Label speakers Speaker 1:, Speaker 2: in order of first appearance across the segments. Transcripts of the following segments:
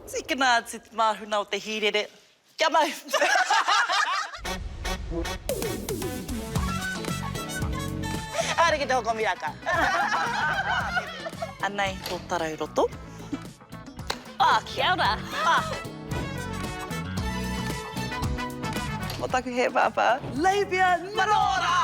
Speaker 1: Tikana te mahuna o te hirere. Kia mau. Are ki te hoko miraka. Anei, tō tarau roto.
Speaker 2: Kia ora.
Speaker 1: O taku he papa. Labia MΑORI!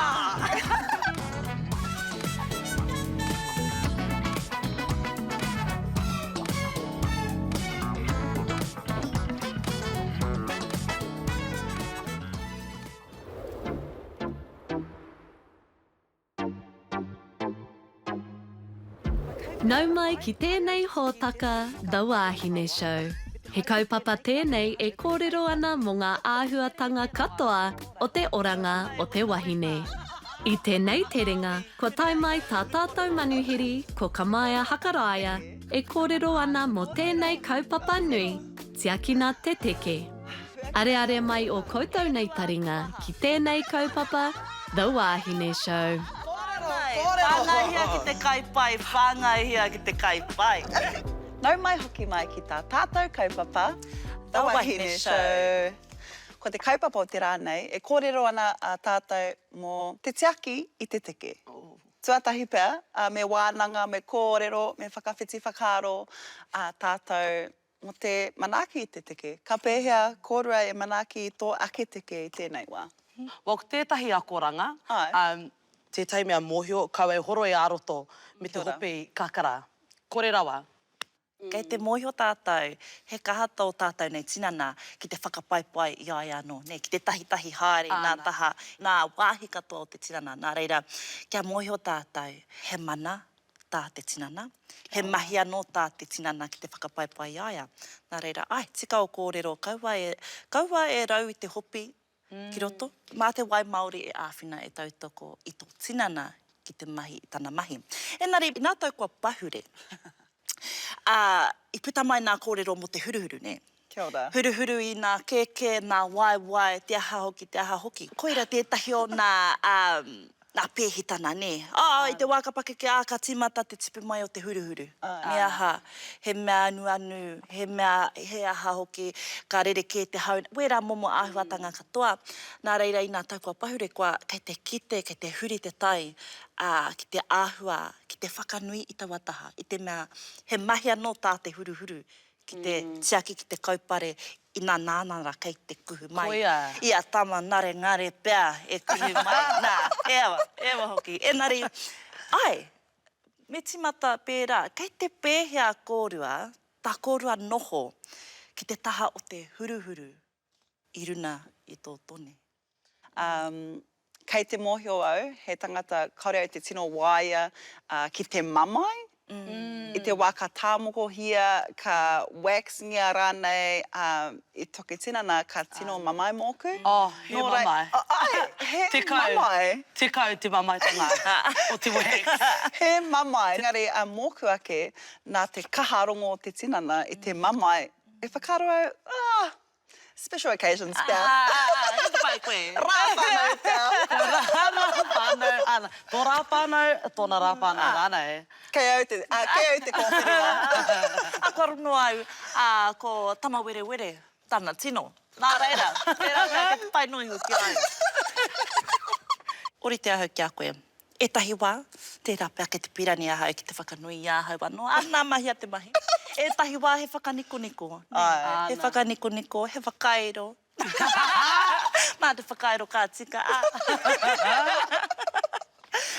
Speaker 3: Nau mai ki tēnei hōtaka, The Wāhine Show. He kaupapa tēnei e kōrero ana mō ngā āhuatanga katoa o te oranga o te wahine. I tēnei terenga, ko tai mai tā tātou manuhiri, ko Kamaea hakarāia, e kōrero ana mō tēnei kaupapa nui, tiakina te teke. Are mai o koutou nei taringa, ki tēnei kaupapa, The Wāhine Show.
Speaker 1: Whāngai hia ki te kaipai, whāngai hia ki te kaipai. Nau mai hoki mai ki tā tātou kaupapa, The Wāhine Show. Ko te kaupapa o te rānei, e kōrero ana a tātou mō te tiaki i te teke. Tuatahi pēr, me wānanga, me kōrero, me whakawhiti whakaaro a tātou mō te manaki i te teke. Ka pēhea kōrua e manaki i tō ake teke i tēnei wā.
Speaker 2: Ko tētahi akoranga, te taimea mōhio, kau e horo e aroto me te hope kakara. Kore rawa.
Speaker 1: Kei te mōhio tātou, he kahata o tātou nei tinana ki te whakapaipai i ai anō, nei, ki te tahi haere, nā taha, nā wāhi katoa o te tinana. Nā reira, kia mōhio tātou, he mana tā te tinana, he mahi anō tā te tinana ki te whakapaipai i aia. Nā reira, tika o kōrero, kaua e rau i te hopi, ki roto. Mā te wai MΑORI e āwhina e tautoko i tō tinana ki te mahi, tana mahi. Engari, nā tau kua pahure. I puta mai nā kōrero mo te huruhuru, ne?
Speaker 4: Kia ora.
Speaker 1: Huruhuru i nā keke, nā wai, te aha hoki. Koira tētahi o nā pēhitana, ne? I te wākapake ke āka tīmata te tipu mai o te huruhuru. Me aha, he mea anu, he mea, he aha hoki, ka rereke te hau, wera momo āhuatanga katoa. Nā reira i nā tau kua pahure, kei te kite, kei te huri te tai, ki te āhua, ki te whakanui i taua taha, i te mea, he mahi anō tā te huruhuru, ki te tiaki, ki te kaupare, i nā nānara kei te kuhu mai.
Speaker 2: Koia.
Speaker 1: Ia tama nare ngare pēr e kuhu mai. Nā, ewa hoki. Engari, me timata pērā, kei te pēhea kōrua, tā kōrua noho, ki te taha o te huruhuru i runa i tō tone.
Speaker 4: Kei te mōhio au, he tangata kaore au te tino waia ki te mamai. I te wā ka tāmoko hia, ka wax ngia rānei, i toke tinana ka tino mamai mōku.
Speaker 2: He mamai.
Speaker 4: He mamai.
Speaker 2: Tekau te mamai tanga o te wax.
Speaker 4: He mamai. Engari, mōku ake, nā te kaharongo o te tinana, i te mamai, e whakaro au, special occasions, pēr.
Speaker 1: E te pai koe.
Speaker 4: Rāwhānau, pēr.
Speaker 2: Rāwhānau, tō rāwhānau, tōna rāwhānau rānei.
Speaker 4: Kei au te kōwhiringa.
Speaker 1: A kua rono au, ko tama were, tana tino. Nā reira, ka te pai noi hoki ai. Ori te ahau ki a koe. E tahi wā, tērā pēr ke te pirani ahau ki te whakanui i ahau anō. Nā mahi a te mahi. E tahi wā he whakaniko. He whakaniko, he whakaero. Mā te whakaero kā tika.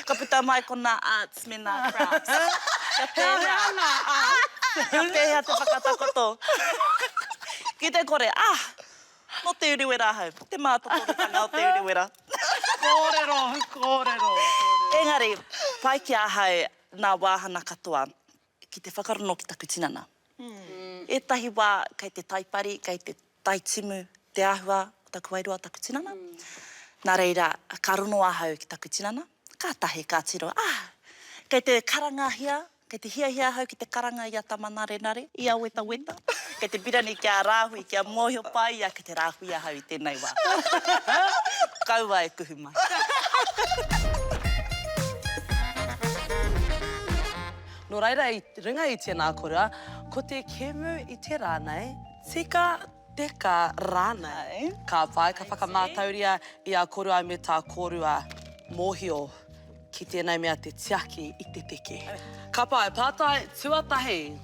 Speaker 1: Ka puta mai ko nā arts me nā crafts. Ka pēhea te whakatakoto. Ki te kore, no te uriwera hau. Te mātokorutanga o te uriwera.
Speaker 2: Kōrero.
Speaker 1: Engari, pai ki ahau nā wāhana katoa ki te whakarono ki taku tinana. E tahi wā, kei te taipari, kei te taitimu, te āhua o taku wairua taku tinana. Nā reira, ka rono ahau ki taku tinana. Ka tahi, ka tiro. Kei te karanga hia, kei te hia hau ki te karanga i a tama nare, i a weta. Kei te pirani ki a rāhui, ki a mōhio pai, ia ki te rāhui a hau i tēnei wā. Kaua e kuhu mai.
Speaker 2: No reira, I ringa I tēnā kōrero, ko te kemu I te rānei, tika teka rānei. Ka pai, ka whakamātauria I a kōrero me tā kōrua mōhio ki tēnei mea te tiaki I te teke. Ka pai, pātai tuatahi,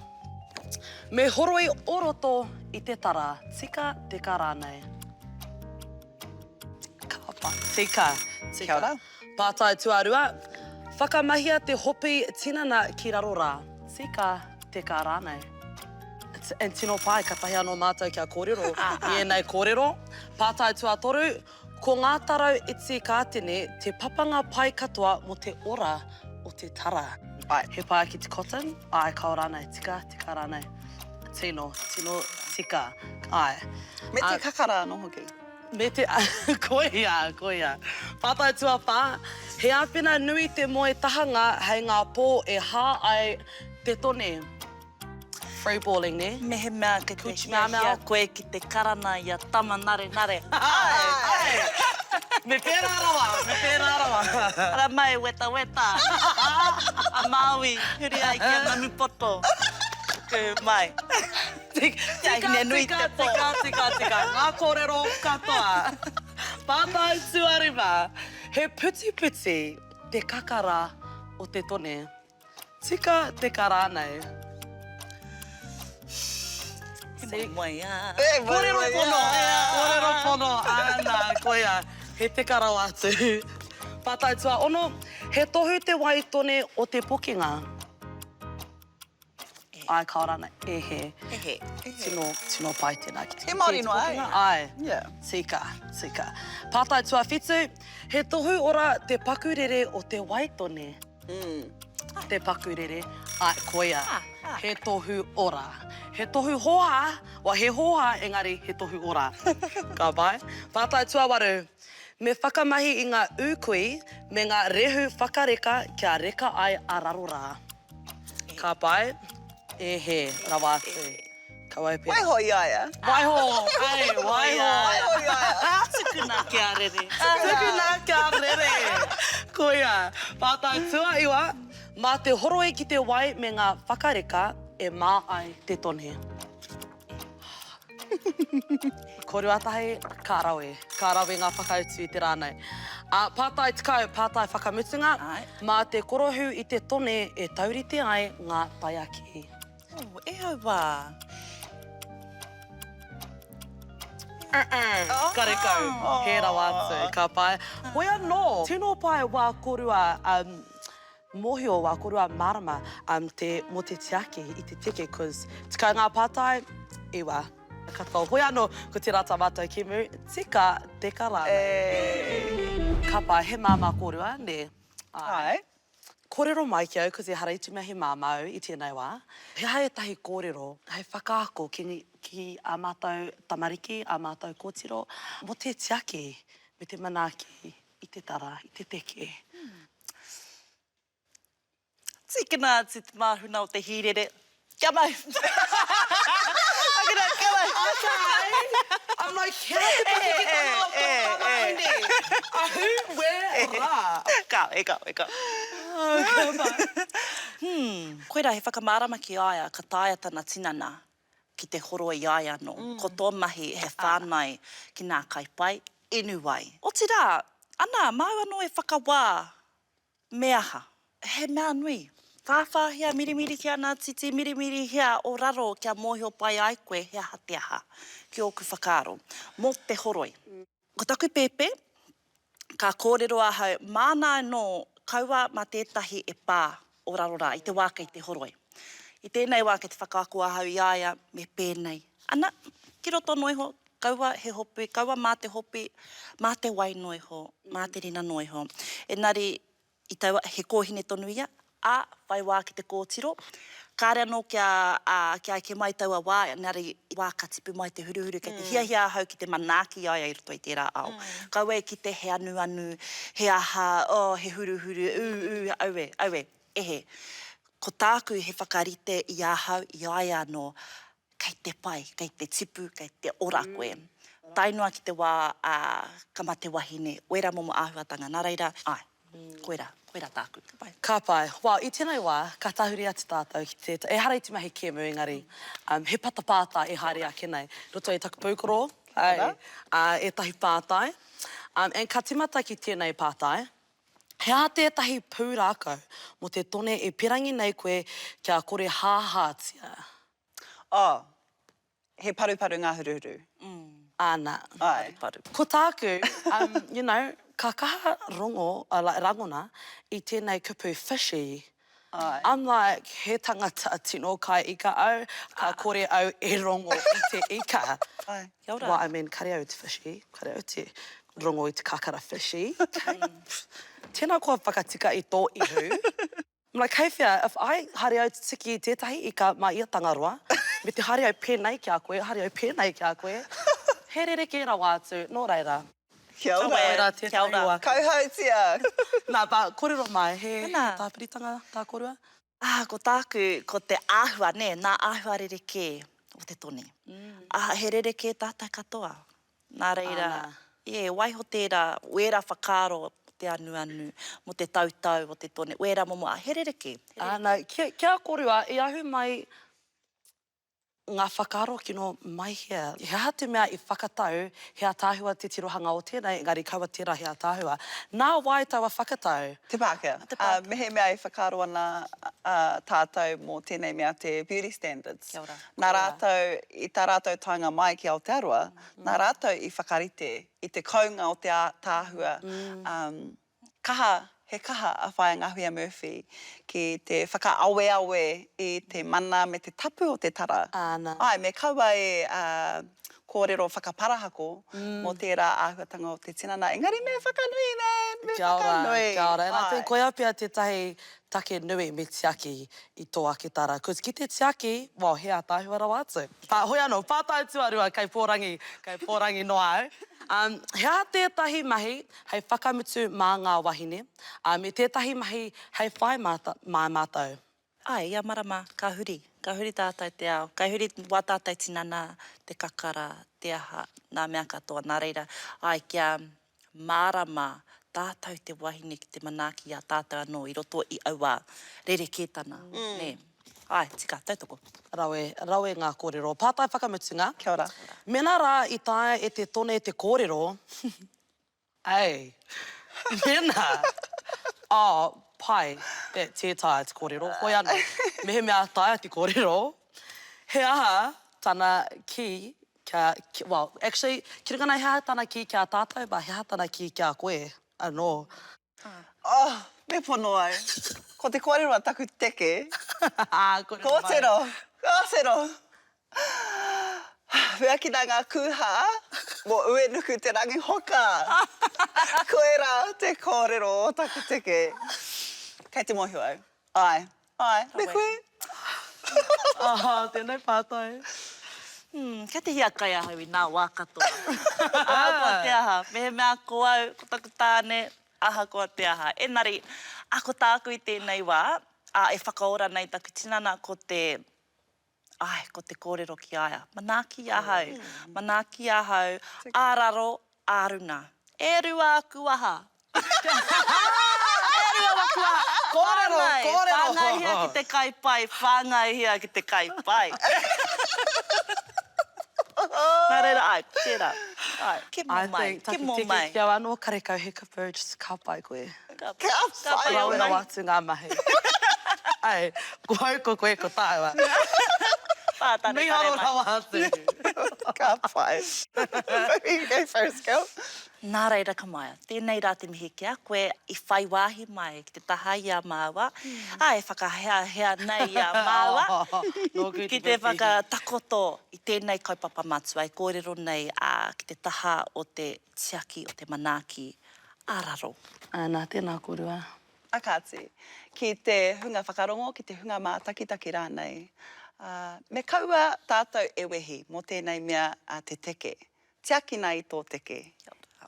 Speaker 2: me horoi oroto I te tara, tika teka rānei. Ka pai, tika.
Speaker 4: Kia ora.
Speaker 2: Pātai tuarua, whakamahia te hopi tinana ki raro rā, tika teka rānei. And tino pai, ka tahi anō mātou kia kōrero, I nei kōrero. Pātai tuatoru, ko ngā tarau iti kātene, te papanga pai katoa mo te ora o te tara.
Speaker 4: Ai.
Speaker 2: He pai ki te cotton, ai kao rānei, tika rānei. Tino, tika, ai.
Speaker 4: Me te kakara anō hoki.
Speaker 2: Me te... koia. Pātai tuapā, he āpina nui te moe tahanga hei ngā pō e hā ai te tone. Free balling, ne?
Speaker 1: Me he mea ke te
Speaker 2: Kuchi
Speaker 1: hia
Speaker 2: mea.
Speaker 1: koe ki te karana I a tama nare.
Speaker 2: Ai! Me pērā rawa.
Speaker 1: Ara mai, weta. A Maui, huri ai ki a mami poto. Ku mai. Wāhine nui te pō.
Speaker 2: Tika. Ngā kōrero katoa. Pātai tuarima, he puti te kakara o te tone. Tika teka rānei.
Speaker 1: Mai,
Speaker 2: Kōrero pono, ana, koia, he te karau atu. Pātai tua, ono, he tohu te wai tone o te pokinga. Ai, kao rana, ehe. Tino pai tēnā ki te.
Speaker 4: He Māori noa,
Speaker 2: pokinga. Ai,
Speaker 4: Yeah.
Speaker 2: tika. Pātai tua whitu, he tohu ora te pakurere o te wai tone. Te pakurere, ai, koia, he tohu ora. He tohu hoha, wa he hoha, engari he tohu ora. Ka pai. Pātai tuawaru, me whakamahi I ngā ukui, me ngā rehu whakareka kia reka ai a raro rā. Ka pai, ehe, rawa atu. Ka wai pēr.
Speaker 4: Waiho iaia.
Speaker 2: Waiho,
Speaker 4: Waiho iaia.
Speaker 1: Tukuna kia rere.
Speaker 2: Tukuna kia rere. Koia, pātai tua iwa, mā te horoe ki te wai me ngā whakareka, e mā ai te tone. Kōrero atahi, kārawe ngā whakautu I te rānei. Pātai tikau, pātai whakamutunga, mā te korohu I te tone e taurite ai ngā taiaki.
Speaker 1: E au wā.
Speaker 2: Karekau, he rawa atu, ka pai. Hoi anō, tino pai wā kōrua, mōhio wā kōrua marama mo te tiaki I te teke, cause tika ngā pātai, iwa. Katoa, hoi anō, ko te rata mātou kemu, tika teka rānei. Ka pai, he māmā kōrua, ne?
Speaker 4: Ai.
Speaker 2: Kōrero mai ki au, cause e hareitu mea he māmau I tēnei wā. He hae tahi kōrero, hei whakaako ki a mātou tamariki, a mātou kōtiro, mo te tiaki, me te manaaki, I te tara, I te teke.
Speaker 1: Tikina ati te māhuna o te hirere. Kia mai.
Speaker 2: I'm like, kia te Ahu, where, rā.
Speaker 1: Ka. Koira, he whakamārama ki aia, ka tāia tana tinana ki te horo I aia no. Ko tō mahi he whānai ki nā kaipai, enuai. O te rā, ana, mau anō e whakawā me aha. He mea nui. Whāwha hea mirimiri kia nā titi, mirimiri hea o raro kia mōhio pai ai koe hea hati aha ki oku whakaaro. Mō te horoi. Ko taku pepe, ka kōrero ahau, māna no kaua mā tētahi e pā o raro rā, I te wāka I te horoi. I tēnei wā ke te whakaako ahau I aia me pēnei. Ana, ki roto noiho, kaua he hopi, kaua mā te hopi, mā te wai noiho, mā te rina noiho. Engari, I taua, he kōhine tonu ia, whai wā ki te kōtiro. Kāre anō kia ke mai taua wā, engari wā ka tipu mai te huruhuru, kei te hia hau ki te manaaki ai I roto I tērā ao. Kaua ki te he anu, he aha, he huruhuru, aue, ehe. Ko tāku he whakarite I ahau, I aia anō, kei te pai, kei te tipu, kei te ora koe. Tainua ki te wā, kama te wahine, oera momo āhuatanga, nā reira, koera, Koira tāku. Ka pai.
Speaker 2: Ka pai. Wā, i tēnei wā, ka tahuri atu tātou ki te... E hara i te mahi kēmu, engari. He patapāta e haere ake nei. Roto i taku pūkoro. E tahi pātai. En ka timata ki tēnei pātai, hea tētahi pūrākau mo te tone e pirangi nei koe kia kore hāhātia.
Speaker 4: Oh, he paru ngā huruhuru.
Speaker 2: Āna.
Speaker 4: Ai.
Speaker 2: Ko tāku, you know, ka kaha rangona i tēnei kupu fishy.
Speaker 4: Ai.
Speaker 2: I'm like, he tangata tino kai ika au, ka kore au e rongo i te ika.
Speaker 4: Ai.
Speaker 1: Kia ora.
Speaker 2: Well, I mean, kare au te fishy, kare au te rongo i te kakara fishy. Tēnā kua whakatika i tō ihu. I'm like, hei whia, if I hari au te tiki i tētahi ika mā ia tangaroa, me te hari au pēnei ki a koe, hari au pēnei ki a koe, he rereke rā wātu, nō reira.
Speaker 4: Kia ora.
Speaker 2: Reira,
Speaker 1: Kia
Speaker 2: tētahi
Speaker 1: ora.
Speaker 2: wā.
Speaker 4: Kauhautia.
Speaker 2: Nā, pa, kōrero mai, he
Speaker 1: Ana.
Speaker 2: tāpiritanga, tā kōrua?
Speaker 1: Ko tāku, ko te āhua, ne, nā āhua rereke o te tone. He rereke tātai katoa. Nā reira, waiho tērā, wera whakaro te anu, mo te tautau o te tone, wera momo, he rereke.
Speaker 2: Āna, kia kōrua, i ahu mai ngā whakaro kino mai hea. Hea te mea i whakatau, hea tāhua te tirohanga o tēnei, engari kaua tērā hea tāhua. Nā wai taua whakatau.
Speaker 4: Te Pākehā. Mehe mea i whakaro ana tātou mō tēnei mea te beauty standards.
Speaker 1: Kia ora.
Speaker 4: Nā rātou, i tā rātou taonga mai ki Aotearoa, nā rātou i whakarite, i te kaunga o te tāhua. He kaha a whae Ngāhuia Murphy ki te whakaawe i te mana me te tapu o te tara.
Speaker 2: Āna.
Speaker 4: Ai, me kaua e kōrero whakaparahako mō tērā āhuatanga o te tinana. Engari me whakanui, man! Me whakanui!
Speaker 2: Kia ora. And I think
Speaker 4: Ai.
Speaker 2: koe apia tētahi take nui me tiaki i tō ake tara. Cause ki te tiaki, wow, hea tāhua rau atu. Hoi anō, pātai tuarua, kai pōrangi no au. Hea tētahi mahi, hei whakamutu mā ngā wahine. Me tētahi mahi, hei whai mai mātou.
Speaker 1: Ai, ia marama, ka huri. Ka huri tātai te ao. Ka huri wā tātai tinana, te kakara, te aha, nā mea katoa, nā reira. Ai, kia marama tātou te wahine ki te manaaki a tātou anō i roto i aua rerekētana. Ne. Ai, tika, tautoko.
Speaker 2: Raue ngā kōrero. Pātai whakamutunga.
Speaker 4: Kia ora.
Speaker 2: Mena rā i tae e te tone te kōrero. Ei, mena. Pai, te tae te kōrero. Hoi anō, mehe mea tae te kōrero. He aha, tana ki, well, actually, ki runga nei hea tana ki kia tātou, ba hea tana ki kia koe. Anō.
Speaker 4: Oh, me pono ai. Ko te kōrero a taku teke. Kōtero. Wea ki ngā kuha, mo ue nuku te rangi hoka. Koe rā te kōrero o taku teke. Kei te mohi au. Ai, me koe.
Speaker 2: Tēnei pātai.
Speaker 1: Kia te hiakai ahau i nā wā katoa. Ko te aha. Mehe mea ko au, ko taku tāne, aha ko te aha. Enari, ako tāku i tēnei wā, e whakaora nei taku tinana ko te kōrero ki aia. Manaaki ahau. Manaaki ahau. Āraro, ārunga. E rua aku aha.
Speaker 2: Kōrero.
Speaker 1: Whāngai hia ki te kaipai. Whāngai hia ki te kaipai. Nā reira, ai, tērā. Ai, ke mō mai, ke mō mai.
Speaker 2: I think kia anō karekau he kapu, just ka pai koe.
Speaker 1: Ka
Speaker 4: pai
Speaker 2: Raue rau atu ngā mahi. Ai, ko hau ko koe ko tāua.
Speaker 1: Pātane
Speaker 2: Nui
Speaker 1: kare
Speaker 2: haro
Speaker 1: mai.
Speaker 2: rau atu.
Speaker 4: Ka pai. You go first, girl.
Speaker 1: Nā reira Kamaea, tēnei rā te mihi kia, koe i whai wāhi mai ki te taha i a māua. E whakahea nei i a māua. Ki te whakatakoto i tēnei kaupapa matua, i kōrero nei ki te taha o te tiaki, o te manaaki, āraro.
Speaker 2: Nā, tēnā kōrua.
Speaker 4: Akāti, ki te hunga whakarongo, ki te hunga mātakitaki rānei. Me kaua tātou e wehi mō tēnei mea te teke. Tiaki nei tō teke.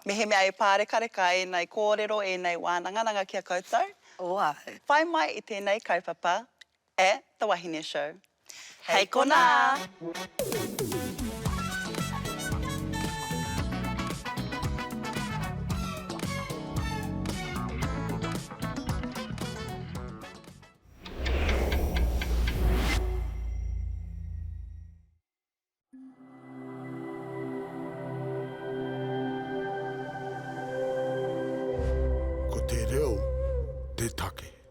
Speaker 4: Mehe mea e pārekareka e nei kōrero, e nei wānanganga kia koutou.
Speaker 2: Oai.
Speaker 4: Whai mai i tēnei kaupapa e The Wāhine Show.
Speaker 1: Hei kona!
Speaker 5: te take.